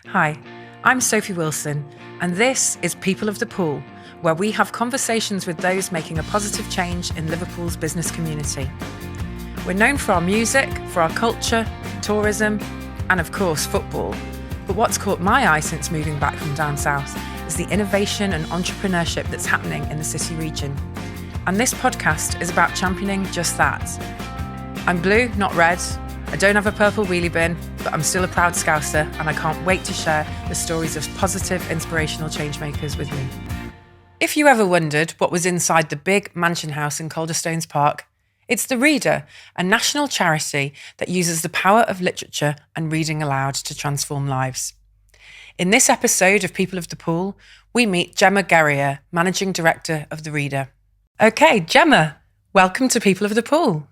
Hi, I'm Sophie Wilson, and this is People of the Pool, where we have conversations with those making a positive change in Liverpool's business community. We're known for our music, for our culture, tourism, and of course, football. But what's caught my eye since moving back from down south is the innovation and entrepreneurship that's happening in the city region. And this podcast is about championing just that. I'm blue, not red. I don't have a purple wheelie bin, but I'm still a proud Scouser, and I can't wait to share the stories of positive, inspirational changemakers with me. If you ever wondered what was inside the big mansion house in Calderstones Park, it's The Reader, a national charity that uses the power of literature and reading aloud to transform lives. In this episode of People of the Pool, we meet Jemma Guerrier, Managing Director of The Reader. Okay, Jemma, welcome to People of the Pool.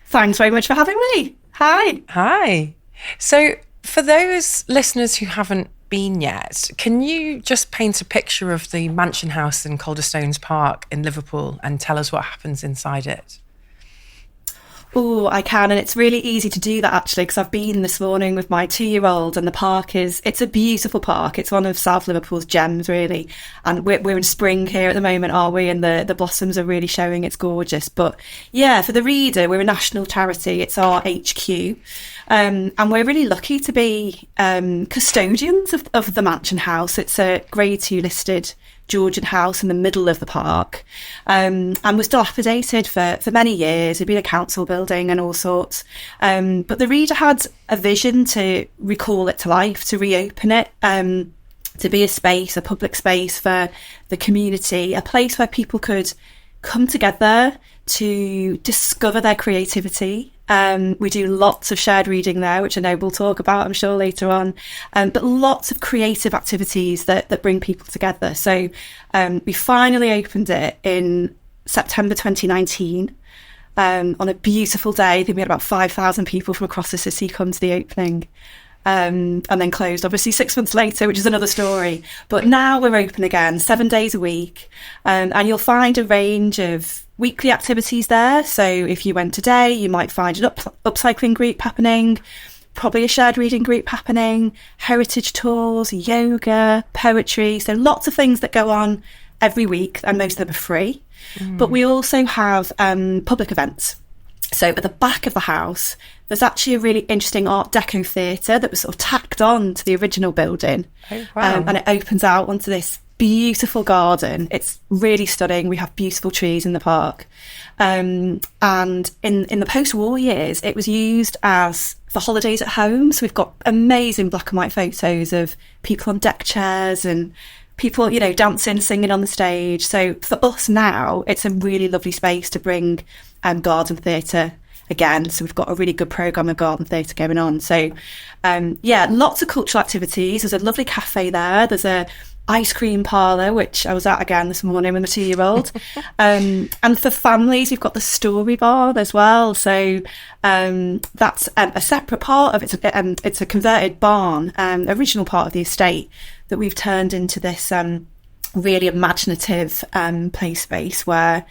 Thanks very much for having me. Hi. Hi. So for those listeners who haven't been yet, can you just paint a picture of the mansion house in Calderstones Park in Liverpool and tell us what happens inside it? Oh, I can, and it's really easy to do that actually, because I've been this morning with my 2-year-old, and the park it's a beautiful park. It's one of South Liverpool's gems, really. And we're in spring here at the moment, aren't we? And the blossoms are really showing. It's gorgeous. But yeah, for The Reader, we're a national charity. It's our HQ. And we're really lucky to be custodians of the mansion house. It's a Grade 2 listed Georgian house in the middle of the park, and was dilapidated for many years. It'd been a council building and all sorts, but the Reader had a vision to recall it to life, to reopen it, to be a public space for the community, a place where people could come together to discover their creativity. We do lots of shared reading there, which I know we'll talk about, I'm sure, later on. But lots of creative activities that bring people together. So we finally opened it in September 2019 on a beautiful day. I think we had about 5,000 people from across the city come to the opening. And then closed, obviously, 6 months later, which is another story. But now we're open again, 7 days a week. And you'll find a range of weekly activities there. So if you went today, you might find an upcycling group happening, probably a shared reading group happening, heritage tours, yoga, poetry. So lots of things that go on every week, and most of them are free. But we also have public events. So at the back of the house, there's actually a really interesting Art Deco theatre that was sort of tacked on to the original building. Oh, wow. And it opens out onto this beautiful garden. It's really stunning. We have beautiful trees in the park. And in the post-war years, it was used as for holidays at home. So we've got amazing black and white photos of people on deck chairs and people, dancing, singing on the stage. So for us now, it's a really lovely space to bring garden theatre again. So we've got a really good programme of garden theatre going on. So lots of cultural activities. There's a lovely cafe there. There's a ice cream parlour, which I was at again this morning with my 2-year-old. And for families, we've got the story bar as well. So that's a separate part of it. It's a converted barn, original part of the estate that we've turned into this really imaginative play space where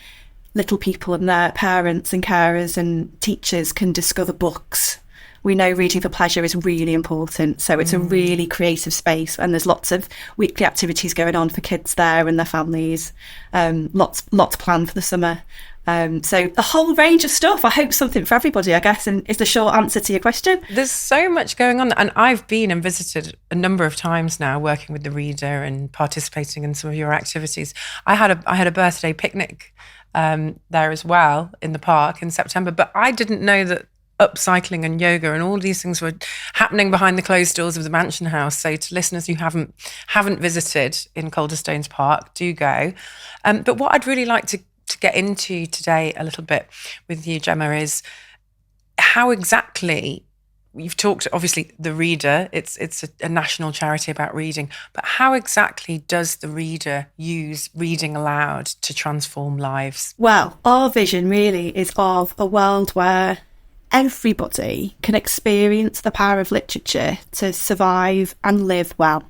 little people and their parents and carers and teachers can discover books. We know reading for pleasure is really important. So it's a really creative space, and there's lots of weekly activities going on for kids there and their families. Lots planned for the summer. So a whole range of stuff. I hope something for everybody, I guess, and is the short answer to your question. There's so much going on. And I've been and visited a number of times now working with The Reader and participating in some of your activities. I had a birthday picnic there as well in the park in September, but I didn't know that upcycling and yoga and all these things were happening behind the closed doors of the mansion house. So to listeners who haven't visited in Calderstones Park, do go. But what I'd really like to get into today a little bit with you, Jemma, is how exactly you've talked, obviously, The Reader, it's a national charity about reading, but how exactly does The Reader use reading aloud to transform lives? Well, our vision really is of a world where everybody can experience the power of literature to survive and live well.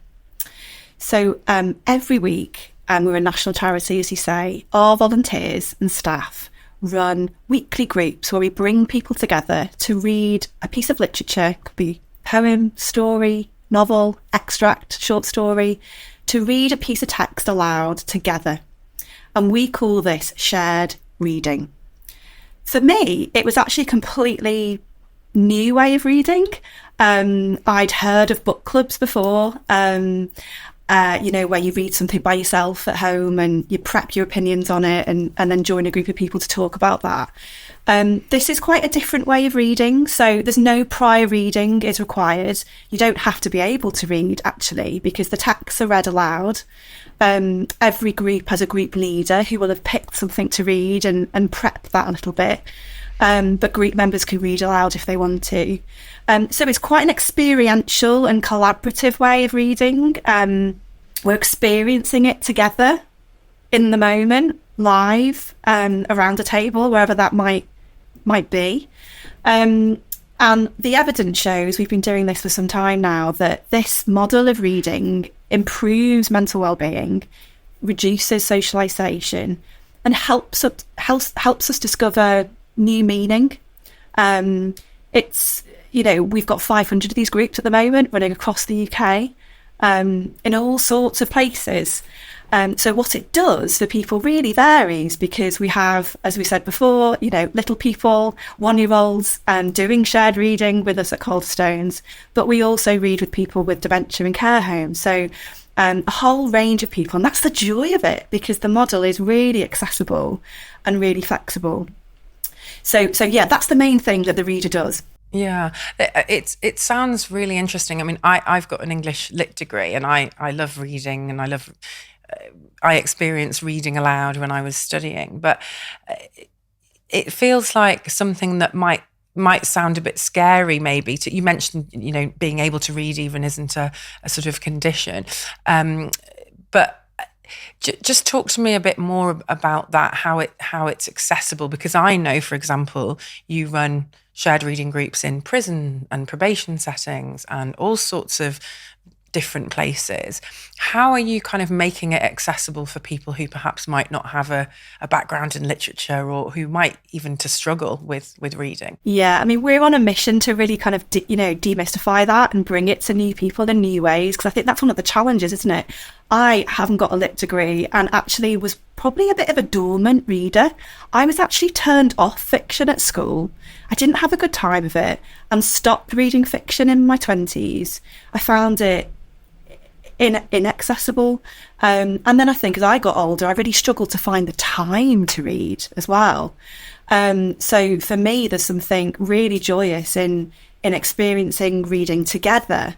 So every week, and we're a national charity, as you say, our volunteers and staff run weekly groups where we bring people together to read a piece of literature. It could be poem, story, novel, extract, short story, to read a piece of text aloud together. And we call this shared reading. For me, it was actually a completely new way of reading. I'd heard of book clubs before, where you read something by yourself at home and you prep your opinions on it and then join a group of people to talk about that. This is quite a different way of reading. So there's no prior reading is required. You don't have to be able to read, actually, because the texts are read aloud. Every group has a group leader who will have picked something to read and prepped that a little bit. But group members can read aloud if they want to. So it's quite an experiential and collaborative way of reading. We're experiencing it together in the moment, live, around a table, wherever that might be. And the evidence shows, we've been doing this for some time now, that this model of reading improves mental well-being, reduces socialisation, and helps us discover new meaning. We've got 500 of these groups at the moment running across the UK, in all sorts of places. So what it does for people really varies, because we have, as we said before, little people, 1-year-olds, doing shared reading with us at Calderstones, but we also read with people with dementia in care homes. So a whole range of people, and that's the joy of it, because the model is really accessible and really flexible. So yeah, that's the main thing that the reader does. Yeah, it sounds really interesting. I mean, I've got an English lit degree, and I love reading, and I experienced reading aloud when I was studying, but it feels like something that might sound a bit scary, maybe. You mentioned, being able to read even isn't a sort of condition, but just talk to me a bit more about that, how it's accessible, because I know, for example, you run shared reading groups in prison and probation settings and all sorts of different places. How are you kind of making it accessible for people who perhaps might not have a background in literature, or who might even to struggle with reading? Yeah, I mean, we're on a mission to really kind of, demystify that and bring it to new people in new ways, because I think that's one of the challenges, isn't it? I haven't got a lit degree and actually was probably a bit of a dormant reader. I was actually turned off fiction at school. I didn't have a good time of it and stopped reading fiction in my 20s. I found it inaccessible. And then I think as I got older, I really struggled to find the time to read as well. So for me, there's something really joyous in experiencing reading together.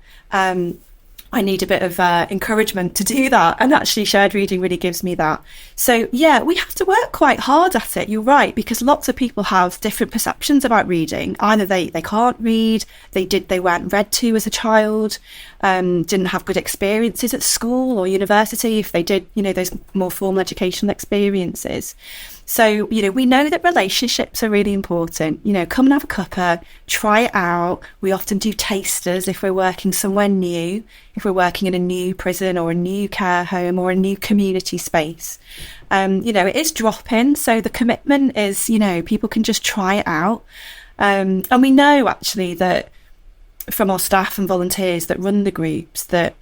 I need a bit of encouragement to do that, and actually shared reading really gives me that. So yeah, we have to work quite hard at it, you're right, because lots of people have different perceptions about reading. Either they can't read, they weren't read to as a child, didn't have good experiences at school or university, if they did, those more formal educational experiences. So, we know that relationships are really important. Come and have a cuppa, try it out. We often do tasters if we're working somewhere new, if we're working in a new prison or a new care home or a new community space. It is drop-in, so the commitment is, people can just try it out. And we know actually that from our staff and volunteers that run the groups that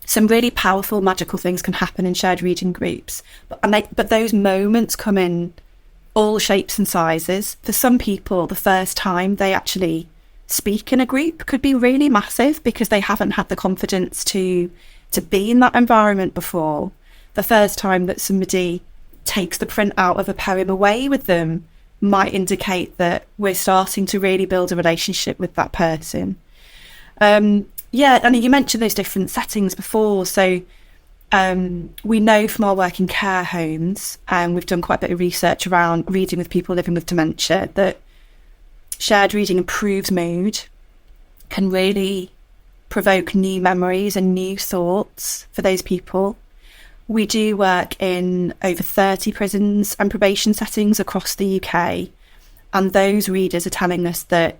some really powerful, magical things can happen in shared reading groups. But those moments come in all shapes and sizes. For some people, the first time they actually speak in a group could be really massive, because they haven't had the confidence to be in that environment before. The first time that somebody takes the print out of a poem away with them might indicate that we're starting to really build a relationship with that person. Yeah, and you mentioned those different settings before. So we know from our work in care homes, and we've done quite a bit of research around reading with people living with dementia, that shared reading improves mood, can really provoke new memories and new thoughts for those people. We do work in over 30 prisons and probation settings across the UK, and those readers are telling us that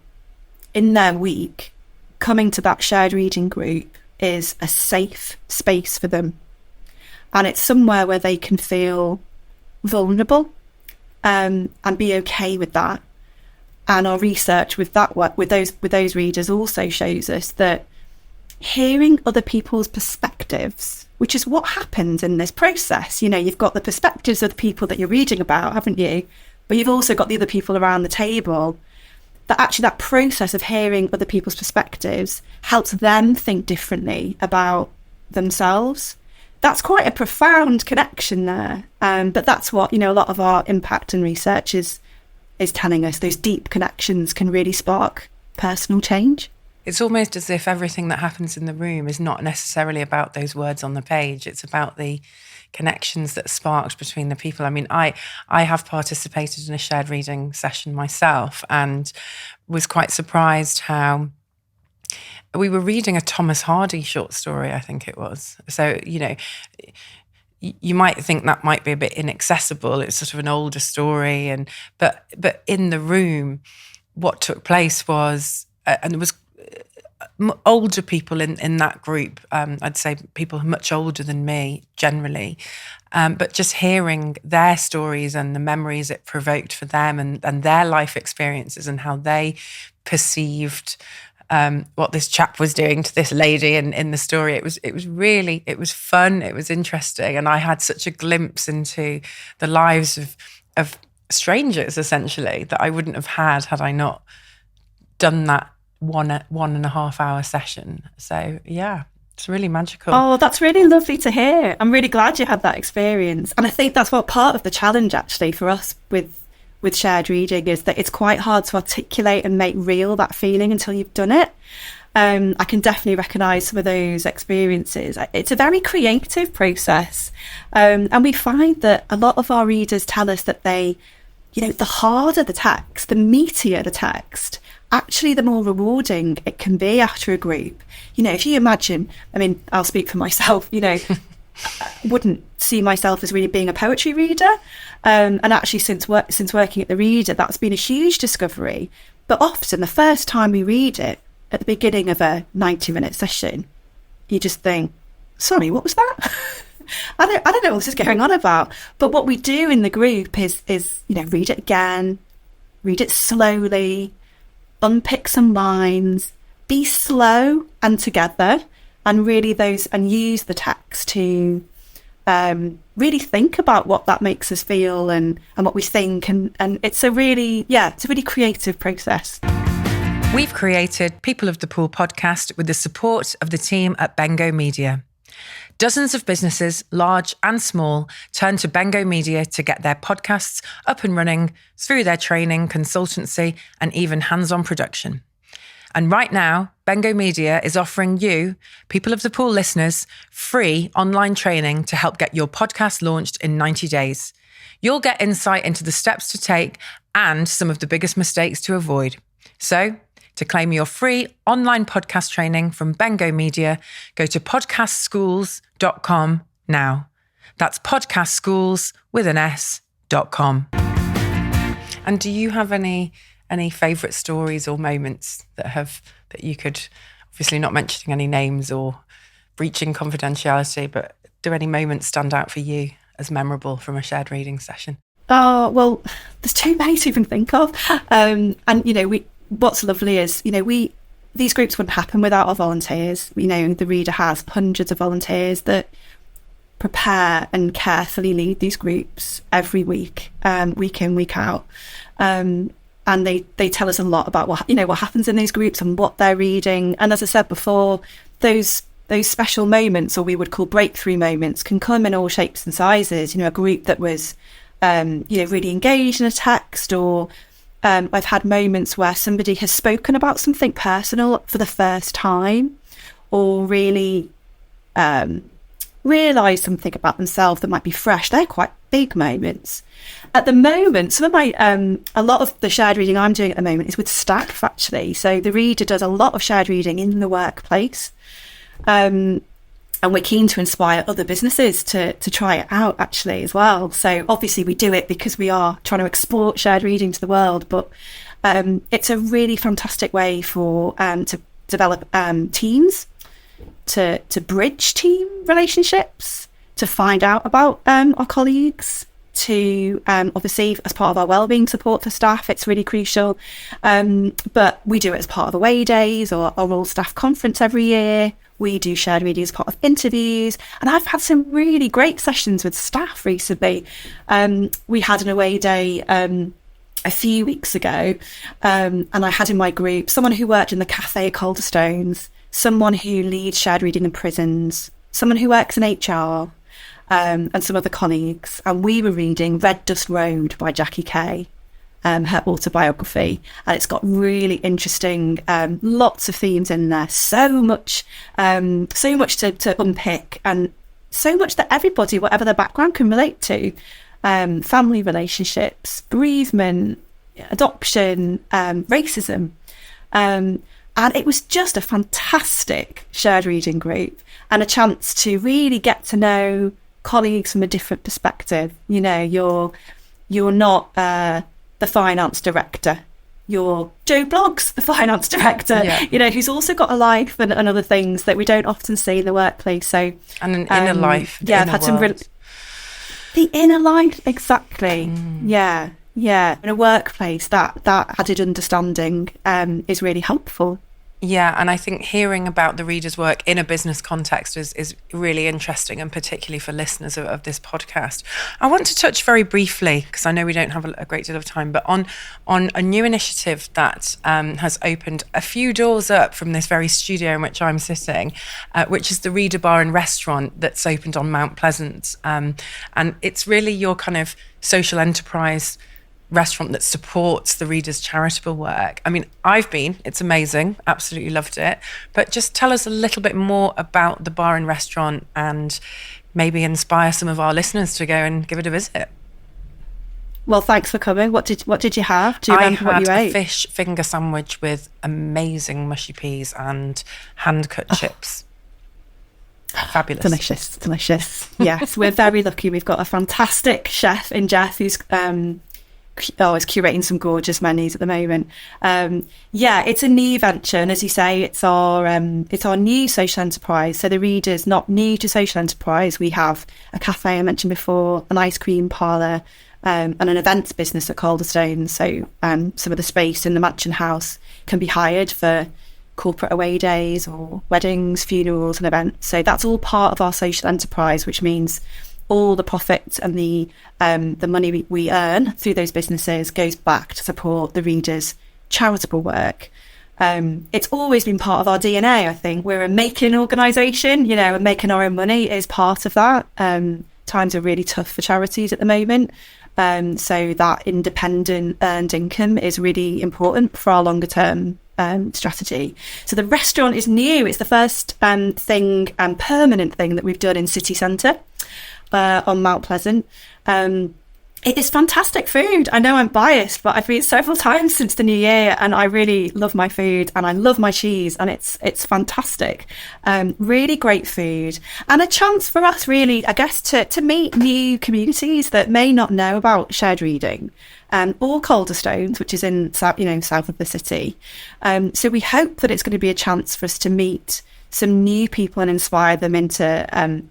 in their week, coming to that shared reading group is a safe space for them, and it's somewhere where they can feel vulnerable and be okay with that. And our research with that work with those readers also shows us that hearing other people's perspectives, which is what happens in this process. You've got the perspectives of the people that you're reading about, haven't you? But you've also got the other people around the table. That process of hearing other people's perspectives helps them think differently about themselves. That's quite a profound connection there. But that's what, a lot of our impact and research is telling us. Those deep connections can really spark personal change. It's almost as if everything that happens in the room is not necessarily about those words on the page. It's about the connections that sparked between the people. I mean, I have participated in a shared reading session myself and was quite surprised how we were reading a Thomas Hardy short story, I think it was. So, you might think that might be a bit inaccessible. It's sort of an older story, but in the room, what took place was, and there was older people in that group. I'd say people much older than me generally, but just hearing their stories and the memories it provoked for them and their life experiences and how they perceived what this chap was doing to this lady in the story. It was fun, it was interesting, and I had such a glimpse into the lives of strangers essentially that I wouldn't have had I not done that 1.5 hour session. So yeah, it's really magical. Oh, that's really lovely to hear. I'm really glad you had that experience. And I think that's what part of the challenge actually for us with shared reading is that it's quite hard to articulate and make real that feeling until you've done it. I can definitely recognise some of those experiences. It's a very creative process. And we find that a lot of our readers tell us that the harder the text, the meatier the text, actually the more rewarding it can be after a group. If you imagine, I mean, I'll speak for myself, I wouldn't see myself as really being a poetry reader. And actually since working at the Reader, that's been a huge discovery. But often the first time we read it at the beginning of a 90-minute session, you just think, sorry, what was that? I don't know what this is going on about. But what we do in the group is read it again, read it slowly, unpick some lines, be slow and together, and really use the text to really think about what that makes us feel and what we think. And it's a really creative process. We've created People of the Pool podcast with the support of the team at Bengo Media. Dozens of businesses, large and small, turn to Bengo Media to get their podcasts up and running through their training, consultancy, and even hands-on production. And right now, Bengo Media is offering you, People of the Pool listeners, free online training to help get your podcast launched in 90 days. You'll get insight into the steps to take and some of the biggest mistakes to avoid. So, to claim your free online podcast training from Bengo Media, go to podcastschools.com now. That's podcastschools.com. And do you have any favourite stories or moments that you could, obviously not mentioning any names or breaching confidentiality, but do any moments stand out for you as memorable from a shared reading session? Oh, well, there's too many to even think of. What's lovely is, these groups wouldn't happen without our volunteers. The Reader has hundreds of volunteers that prepare and carefully lead these groups every week, week in, week out. And they tell us a lot about what happens in these groups and what they're reading. And as I said before, those special moments, or we would call breakthrough moments, can come in all shapes and sizes. A group that was, really engaged in a text, or I've had moments where somebody has spoken about something personal for the first time, or really realise something about themselves that might be fresh. They're quite big moments. At the moment, some of my a lot of the shared reading I'm doing at the moment is with staff, actually. So the Reader does a lot of shared reading in the workplace, and we're keen to inspire other businesses to try it out actually as well. So obviously we do it because we are trying to export shared reading to the world, but it's a really fantastic way for to develop teams, to bridge team relationships, to find out about our colleagues, to obviously as part of our wellbeing support for staff, it's really crucial. But we do it as part of away days or our all staff conference every year, We do shared reading as part of interviews, and I've had some really great sessions with staff recently. We had an away day a few weeks ago, and I had in my group someone who worked in the cafe at Calderstones, someone who leads shared reading in prisons, someone who works in HR, and some other colleagues. And we were reading Red Dust Road by Jackie Kay, her autobiography, and it's got really interesting, lots of themes in there, so much to unpick, and so much that everybody, whatever their background, can relate to. Family relationships, bereavement, adoption, racism. And it was just a fantastic shared reading group, and a chance to really get to know colleagues from a different perspective. You know, you're not the finance director. You're Joe Bloggs, the finance director, you know, who's also got a life and other things that we don't often see in the workplace. So, and an inner life. Yeah, I've had some the inner life, exactly. Yeah. In a workplace, that added understanding is really helpful. Yeah, and I think hearing about the reader's work in a business context is really interesting, and particularly for listeners of this podcast. I want to touch very briefly, because I know we don't have a great deal of time, but on a new initiative that has opened a few doors up from this very studio in which I'm sitting, which is the Reader Bar and Restaurant that's opened on Mount Pleasant. And it's really your kind of social enterprise restaurant that supports the readers' charitable work. I mean, it's amazing, absolutely loved it. But just tell us a little bit more about the bar and restaurant, and maybe inspire some of our listeners to go and give it a visit. Well, thanks for coming. What did you have? Do you remember what you ate? I had a fish finger sandwich with amazing mushy peas and hand-cut chips. Fabulous. Delicious. Yes, we're very lucky. We've got a fantastic chef in Jeff who's is curating some gorgeous menus at the moment. It's a new venture, and as you say, it's our new social enterprise. So the reader's not new to social enterprise. We have a cafe I mentioned before, an ice cream parlour, and an events business at Calderstones. So some of the space in the Mansion House can be hired for corporate away days or weddings, funerals and events. So that's all part of our social enterprise, which means all the profits and the money we earn through those businesses goes back to support the readers' charitable work. It's always been part of our DNA, I think. We're a making organisation, you know, and making our own money is part of that. Times are really tough for charities at the moment. So that independent earned income is really important for our longer term strategy. So the restaurant is new. It's the first permanent thing that we've done in city centre. On Mount Pleasant. It is fantastic food. I know I'm biased, but I've been several times since the new year, and I really love my food, and I love my cheese, and it's fantastic. Really great food, and a chance for us really, I guess, to meet new communities that may not know about shared reading, or Calderstones, which is in south of the city. So we hope that it's going to be a chance for us to meet some new people and inspire them into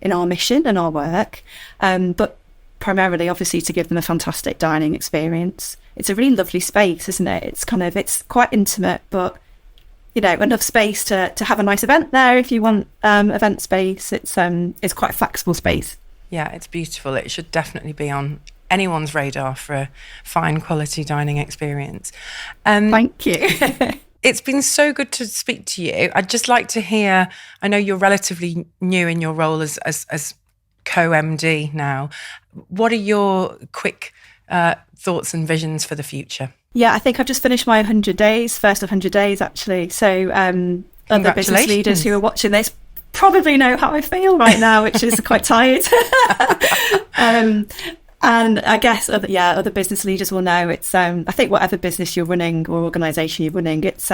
in our mission and our work, but primarily obviously to give them a fantastic dining experience. It's a really lovely space, isn't it? It's quite intimate, but you know, enough space to have a nice event there if you want event space. It's quite a flexible space. Yeah, it's beautiful. It should definitely be on anyone's radar for a fine quality dining experience. Thank you. It's been so good to speak to you. I'd just like to hear, I know you're relatively new in your role as co-MD now. What are your quick thoughts and visions for the future? Yeah, I think I've just finished my 100 days, first of 100 days actually. So other business leaders who are watching this probably know how I feel right now, which is quite tired. And I guess other business leaders will know it's I think whatever business you're running or organisation you're running, it's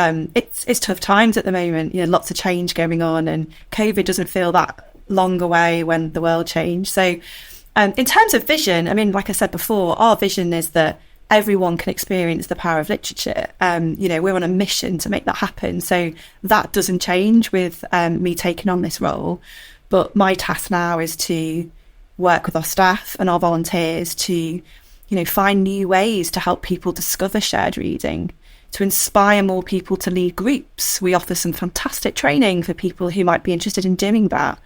tough times at the moment. You know, lots of change going on, and COVID doesn't feel that long away when the world changed. So in terms of vision, I mean, like I said before, our vision is that everyone can experience the power of literature. You know, we're on a mission to make that happen. So that doesn't change with me taking on this role. But my task now is to work with our staff and our volunteers to, you know, find new ways to help people discover shared reading, to inspire more people to lead groups. We offer some fantastic training for people who might be interested in doing that.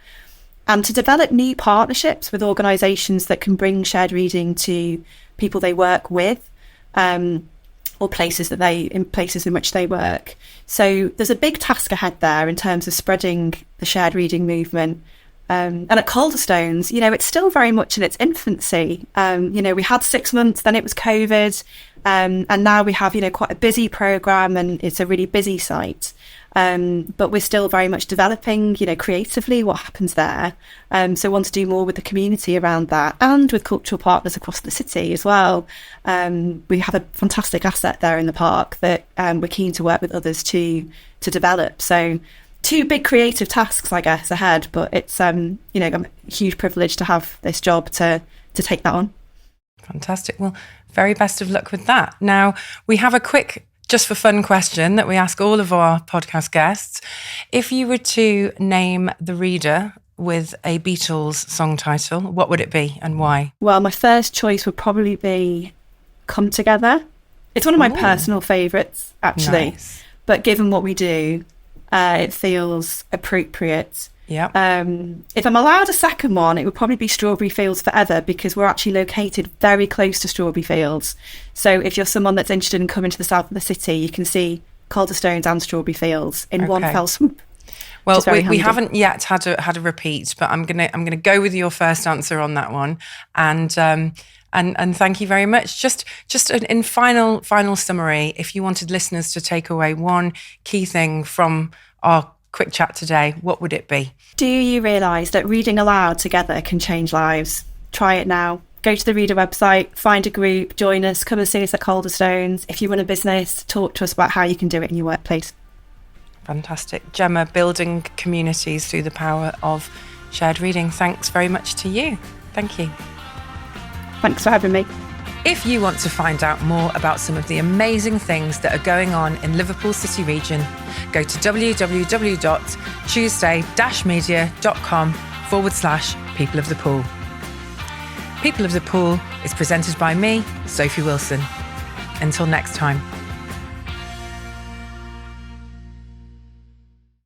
And to develop new partnerships with organisations that can bring shared reading to people they work with, or places in which they work. So there's a big task ahead there in terms of spreading the shared reading movement. And at Calderstones, it's still very much in its infancy. We had 6 months, then it was COVID, and now we have, quite a busy programme, and it's a really busy site. But we're still very much developing, creatively what happens there. So want to do more with the community around that, and with cultural partners across the city as well. We have a fantastic asset there in the park that we're keen to work with others to develop. So 2 big creative tasks, I guess, ahead, but it's a huge privilege to have this job to take that on. Fantastic. Well, very best of luck with that. Now, we have a quick, just for fun question that we ask all of our podcast guests. If you were to name the reader with a Beatles song title, what would it be and why? Well, my first choice would probably be Come Together. It's one of my personal favourites, actually. Nice. But given what we do, it feels appropriate. Yeah. If I'm allowed a second one, it would probably be Strawberry Fields Forever, because we're actually located very close to Strawberry Fields. So if you're someone that's interested in coming to the south of the city, you can see Calderstones and Strawberry Fields in one fell swoop. Well, we haven't yet had a repeat, but I'm gonna go with your first answer on that one, and thank you very much. Just in final summary, if you wanted listeners to take away one key thing from our quick chat today, what would it be? Do you realise that reading aloud together can change lives? Try it now. Go to the Reader website, find a group, join us, come and see us at Calderstones. If you run a business, talk to us about how you can do it in your workplace. Fantastic. Jemma, building communities through the power of shared reading. Thanks very much to you. Thank you. Thanks for having me. If you want to find out more about some of the amazing things that are going on in Liverpool City region, go to www.tuesday-media.com/People of the Pool. People of the Pool is presented by me, Sophie Wilson. Until next time.